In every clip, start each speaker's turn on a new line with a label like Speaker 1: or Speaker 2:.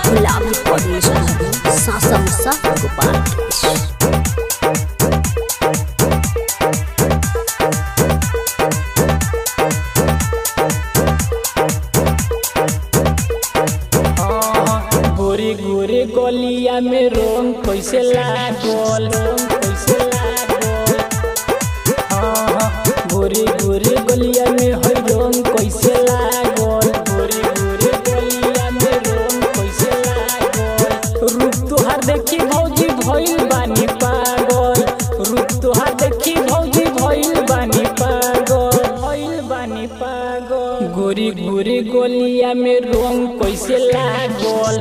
Speaker 1: गुलाबी पॉल्यूशन सासा मुसा गोपाल
Speaker 2: गोरे गोरे गलिया में रंग कैसे लागल गोरे गोरे गलिया में है रंग कैसे लागल गोरे गोरे गलिया में रंग कैसे लागल रूप तोहार देखी भौजी भइल बानी पागल रूप तोहार देखी भौजी भइल बानी पागल गोरी गोरी गलिया में रंग कैसे लागल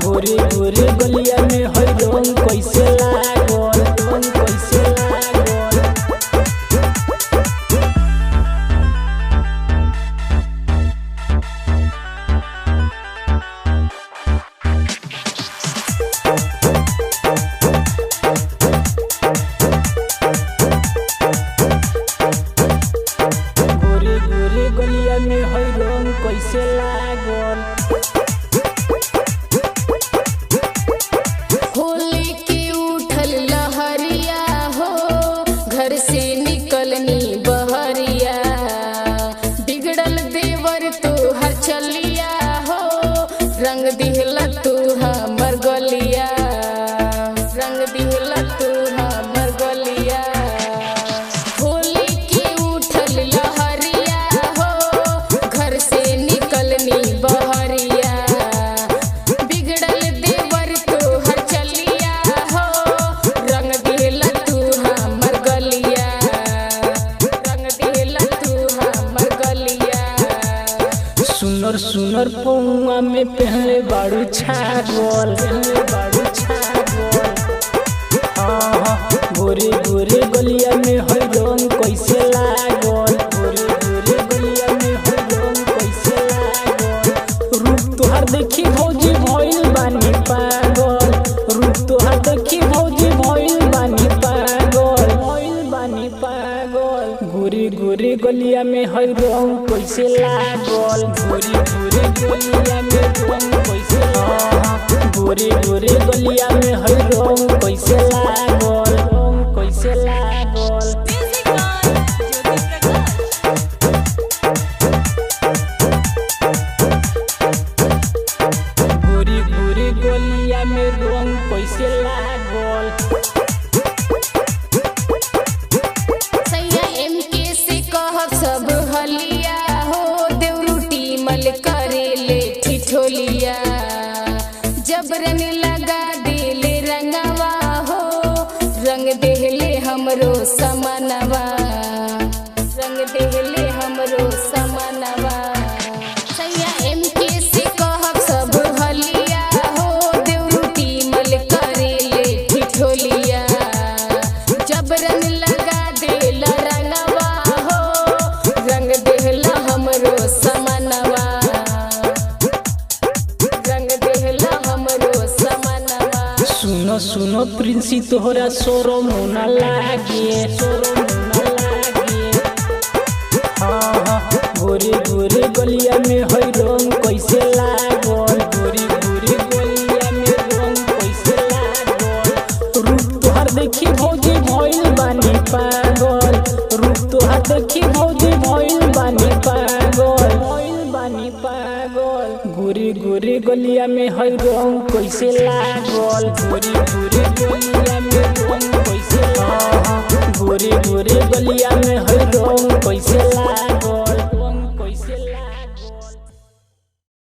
Speaker 2: गोरी गोरी गलिया में है रंग कैसे लागल गोरी गोरी गलिया में है रंग कैसे लागल
Speaker 3: होली की उठल लहरिया हो घर से निकलनी बहरिया बिगड़ल देवर तो हर चलिया हो रंग दिहला तू हमर गलिया रंग दिहला तू हमर गलिया होली की उठल लहरिया हो घर से निकलनी बहरिया बिगड़ल देवर तो हर चलिया हो रंग दिहला तू हमर गलिया रंग दिहला तू हमर गलिया
Speaker 2: सुनर सुनर पौआ में पहले बाड़ू छागल गोरे गोरे गलिया में है रंग कैसे लागल गोरे गोरे गलिया में है रंग कैसे लागल रूप तोहार देखी भौजी भइल बानी पागल रूप तोहार देखी भौजी भइल बानी पागल गोरी गोरी गलिया में है रंग कैसे लागल गोरी गोरी गलिया में रंग कैसे गोरी गोरी गलिया में है रंग कैसे लागल गोरी गोरी गलिया में रंग कैसे लागल
Speaker 3: सैया एमके से कहब सब हलिया हो देवरूटी मल करेले ठिठोलिया जबरन लगा देले रंगवा हो रंग देहले हमरो समनवा रंग देहले हमरो समनवा सैया एमके से कहब सब हलिया हो देवरूटी मल करेले ठिठोलिया जबरन लगा देला रंगवा हो रंग देहला हमरो समनवा रंग देहला हमरो समनवा
Speaker 2: सुनो सुनो प्रिंसी तोहरा शोरम ना लागे गोरी गोरी गलिया में है रंग कैसे लागल गोरी गोरी गलिया में रंग कैसे लागल रूप तोहार देखी भौजी भइल बानी पागल रूप तोहार देखी भौजी भइल बानी पागल गोरी गोरी गलिया में है रंग कैसे लागल गोरी गोरी गलिया में रंग कैसे